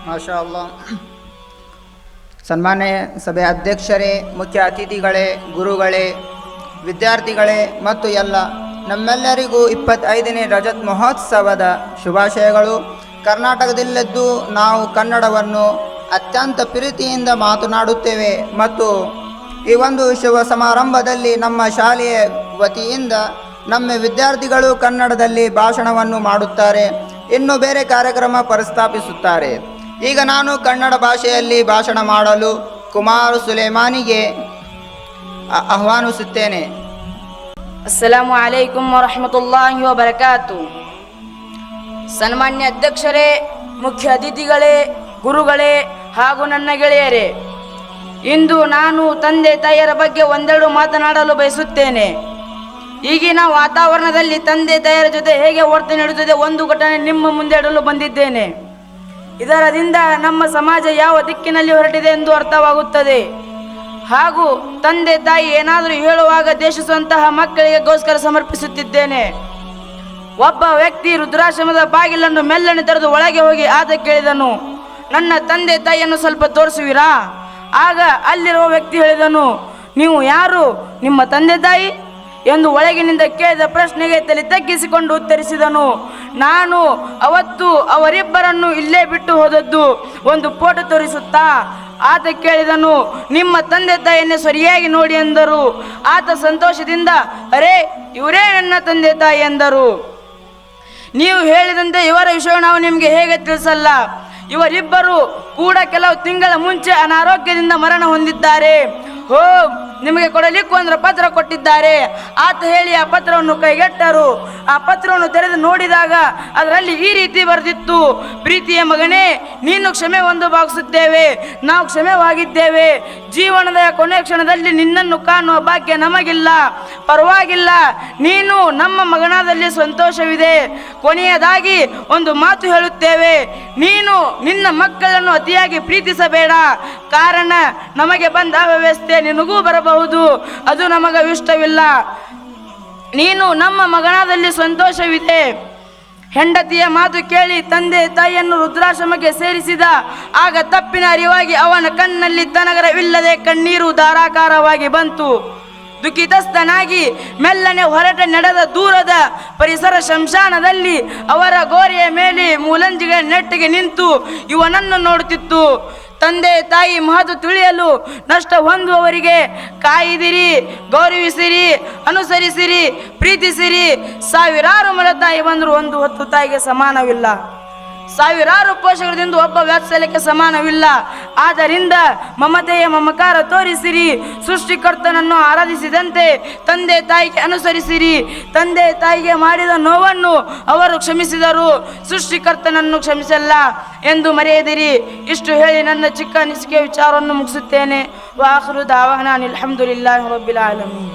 ಮಾಷಾ ಅಲ್ಲಾ. ಸನ್ಮಾನ್ಯ ಸಭೆ ಅಧ್ಯಕ್ಷರೇ, ಮುಖ್ಯ ಅತಿಥಿಗಳೇ, ಗುರುಗಳೇ, ವಿದ್ಯಾರ್ಥಿಗಳೇ ಮತ್ತು ಎಲ್ಲ ನಮ್ಮೆಲ್ಲರಿಗೂ 25ನೇ ರಜತ್ ಮಹೋತ್ಸವದ ಶುಭಾಶಯಗಳು. ಕರ್ನಾಟಕದಲ್ಲಿದ್ದು ನಾವು ಕನ್ನಡವನ್ನು ಅತ್ಯಂತ ಪ್ರೀತಿಯಿಂದ ಮಾತನಾಡುತ್ತೇವೆ ಮತ್ತು ಈ ಒಂದು ಶುಭ ಸಮಾರಂಭದಲ್ಲಿ ನಮ್ಮ ಶಾಲೆಯ ವತಿಯಿಂದ ನಮ್ಮ ವಿದ್ಯಾರ್ಥಿಗಳು ಕನ್ನಡದಲ್ಲಿ ಭಾಷಣವನ್ನು ಮಾಡುತ್ತಾರೆ, ಇನ್ನು ಬೇರೆ ಕಾರ್ಯಕ್ರಮ ಪ್ರಸ್ತಾಪಿಸುತ್ತಾರೆ. ಈಗ ನಾನು ಕನ್ನಡ ಭಾಷೆಯಲ್ಲಿ ಭಾಷಣ ಮಾಡಲು ಕುಮಾರ್ ಸುಲೇಮಾನಿಗೆ ಆಹ್ವಾನಿಸುತ್ತೇನೆ. ಅಸ್ಸಲಾಮು ಅಲೈಕುಂ ವರಹಮತುಲ್ಲಾಹಿ ವಬರಕಾತು. ಸನ್ಮಾನ್ಯ ಅಧ್ಯಕ್ಷರೇ, ಮುಖ್ಯ ಅತಿಥಿಗಳೇ, ಗುರುಗಳೇ ಹಾಗೂ ನನ್ನ ಗೆಳೆಯರೇ, ಇಂದು ನಾನು ತಂದೆ ತಾಯಿಯರ ಬಗ್ಗೆ ಒಂದೆರಡು ಮಾತನಾಡಲು ಬಯಸುತ್ತೇನೆ. ಈಗಿನ ವಾತಾವರಣದಲ್ಲಿ ತಂದೆ ತಾಯಿಯರ ಜೊತೆ ಹೇಗೆ ವರ್ತನೆ ನೀಡುತ್ತದೆ ಒಂದು ಘಟನೆ ನಿಮ್ಮ ಮುಂದೆ ಇಡಲು ಬಂದಿದ್ದೇನೆ. ಇದರಿಂದ ನಮ್ಮ ಸಮಾಜ ಯಾವ ದಿಕ್ಕಿನಲ್ಲಿ ಹೊರಟಿದೆ ಎಂದು ಅರ್ಥವಾಗುತ್ತದೆ. ಹಾಗೂ ತಂದೆ ತಾಯಿ ಏನಾದರೂ ಹೇಳುವಾಗ ದೇಶಿಸುವಂತಹ ಮಕ್ಕಳಿಗೆಗೋಸ್ಕರ ಸಮರ್ಪಿಸುತ್ತಿದ್ದೇನೆ. ಒಬ್ಬ ವ್ಯಕ್ತಿ ವೃದ್ಧಾಶ್ರಮದ ಬಾಗಿಲನ್ನು ಮೆಲ್ಲನೆ ತೆರೆದು ಒಳಗೆ ಹೋಗಿ ಆತ ಕೇಳಿದನು, ನನ್ನ ತಂದೆ ತಾಯಿಯನ್ನು ಸ್ವಲ್ಪ ತೋರಿಸುವಿರಾ? ಆಗ ಅಲ್ಲಿರುವ ವ್ಯಕ್ತಿ ಹೇಳಿದನು, ನೀವು ಯಾರು? ನಿಮ್ಮ ತಂದೆ ತಾಯಿ ಎಂದು ಒಳಗಿನಿಂದ ಕೇಳಿದ ಪ್ರಶ್ನೆಗೆ ತಲೆ ತಗ್ಗಿಸಿಕೊಂಡು ಉತ್ತರಿಸಿದನು, ನಾನು ಅವತ್ತು ಅವರಿಬ್ಬರನ್ನು ಇಲ್ಲೇ ಬಿಟ್ಟು ಹೋದದ್ದು. ಒಂದು ಫೋಟೋ ತೋರಿಸುತ್ತಾ? ಆತ ಕೇಳಿದನು, ನಿಮ್ಮ ತಂದೆ ತಾಯಿಯನ್ನೇ ಸರಿಯಾಗಿ ನೋಡಿ ಎಂದರು. ಆತ ಸಂತೋಷದಿಂದ, ಅರೇ ಇವರೇ ನನ್ನ ತಂದೆ ತಾಯಿ ಎಂದರು. ನೀವು ಹೇಳಿದಂತೆ ಇವರ ವಿಷಯ ನಾವು ನಿಮಗೆ ಹೇಗೆ ತಿಳಿಸಲ್ಲ. ಇವರಿಬ್ಬರು ಕೂಡ ಕೆಲವು ತಿಂಗಳ ಮುಂಚೆ ಅನಾರೋಗ್ಯದಿಂದ ಮರಣ ಹೊಂದಿದ್ದಾರೆ. ನಿಮಗೆ ಕೊಡಲಿಕ್ಕೂ ಅಂದ್ರೆ ಪತ್ರ ಕೊಟ್ಟಿದ್ದಾರೆ. ಆತ ಹೇಳಿ ಆ ಪತ್ರವನ್ನು ಕೈಗೆಟ್ಟರು. ಆ ಪತ್ರವನ್ನು ತೆರೆದು ನೋಡಿದಾಗ ಅದರಲ್ಲಿ ಈ ರೀತಿ ಬರೆದಿತ್ತು, ಪ್ರೀತಿಯ ಮಗನೇ, ನೀನು ಕ್ಷಮೆ ಒಂದು ಭಾವಿಸುತ್ತೇವೆ, ನಾವು ಕ್ಷಮೆವಾಗಿದ್ದೇವೆ. ಜೀವನದ ಕೊನೆ ಕ್ಷಣದಲ್ಲಿ ನಿನ್ನನ್ನು ಕಾಣುವ ಭಾಗ್ಯ ನಮಗಿಲ್ಲ, ಪರವಾಗಿಲ್ಲ, ನೀನು ನಮ್ಮ ಮಗನಾದಲ್ಲಿ ಸಂತೋಷವಿದೆ. ಕೊನೆಯದಾಗಿ ಒಂದು ಮಾತು ಹೇಳುತ್ತೇವೆ, ನೀನು ನಿನ್ನ ಮಕ್ಕಳನ್ನು ಅತಿಯಾಗಿ ಪ್ರೀತಿಸಬೇಡ. ಕಾರಣ ನಮಗೆ ಬಂದ ವ್ಯವಸ್ಥೆ ನಿನಗೂ ಬರಬಹುದು, ಅದು ನಮಗೆ ಇಷ್ಟವಿಲ್ಲ. ನೀನು ನಮ್ಮ ಮಗನಾದಲ್ಲಿ ಸಂತೋಷವಿದೆ. ಹೆಂಡತಿಯ ಮಾತು ಕೇಳಿ ತಂದೆ ತಾಯಿಯನ್ನು ವೃದ್ಧಾಶ್ರಮಕ್ಕೆ ಸೇರಿಸಿದ. ಆಗ ತಪ್ಪಿನ ಅರಿವಾಗಿ ಅವನ ಕಣ್ಣಲ್ಲಿ ತನಗರವಿಲ್ಲದೆ ಕಣ್ಣೀರು ಧಾರಾಕಾರವಾಗಿ ಬಂತು. ದುಃಖಿತಸ್ಥನಾಗಿ ಮೆಲ್ಲನೆ ಹೊರಟ ನಡೆದ ದೂರದ ಪರಿಸರ ಶಂಶಾನದಲ್ಲಿ ಅವರ ಗೋರಿಯ ಮೇಲೆ ಮೂಲಂಜಿಗೆ ನೆಟ್ಟಿಗೆ ನಿಂತು ಇವನನ್ನು ನೋಡುತ್ತಿತ್ತು. ತಂದೆ ತಾಯಿ ಮಹತ್ವ ತಿಳಿಯಲು ನಷ್ಟ ಹೊಂದುವವರಿಗೆ ಕಾಯಿದಿರಿ, ಗೌರವಿಸಿರಿ, ಅನುಸರಿಸಿರಿ, ಪ್ರೀತಿಸಿರಿ. ಸಾವಿರಾರು ಮೊಲ ತಾಯಿ ಬಂದರೂ ಒಂದು ಹೊತ್ತು ತಾಯಿಗೆ ಸಮಾನವಿಲ್ಲ. ಸಾವಿರಾರು ಪೋಷಕರಿಂದ ಒಬ್ಬ ವ್ಯಾತ್ಸಲ್ಯಕ್ಕೆ ಸಮಾನವಿಲ್ಲ. ಆದ್ದರಿಂದ ಮಮತೆಯ ಮಮಕಾರ ತೋರಿಸಿರಿ. ಸೃಷ್ಟಿಕರ್ತನನ್ನು ಆರಾಧಿಸಿದಂತೆ ತಂದೆ ತಾಯಿಗೆ ಅನುಸರಿಸಿರಿ. ತಂದೆ ತಾಯಿಗೆ ಮಾಡಿದ ನೋವನ್ನು ಅವರು ಕ್ಷಮಿಸಿದರು, ಸೃಷ್ಟಿಕರ್ತನನ್ನು ಕ್ಷಮಿಸಲ್ಲ ಎಂದು ಮರೆಯದಿರಿ. ಇಷ್ಟು ಹೇಳಿ ನನ್ನ ಚಿಕ್ಕ ಅನಿಸಿಕೆ ವಿಚಾರವನ್ನು ಮುಗಿಸುತ್ತೇನೆ. ವಾಖಿರು ದಾವಾನಾ ಅನಿಲ್ ಹಮ್ದುಲಿಲ್ಲಾಹಿ ರಬ್ಬಿಲ್ ಆಲಮೀನ್.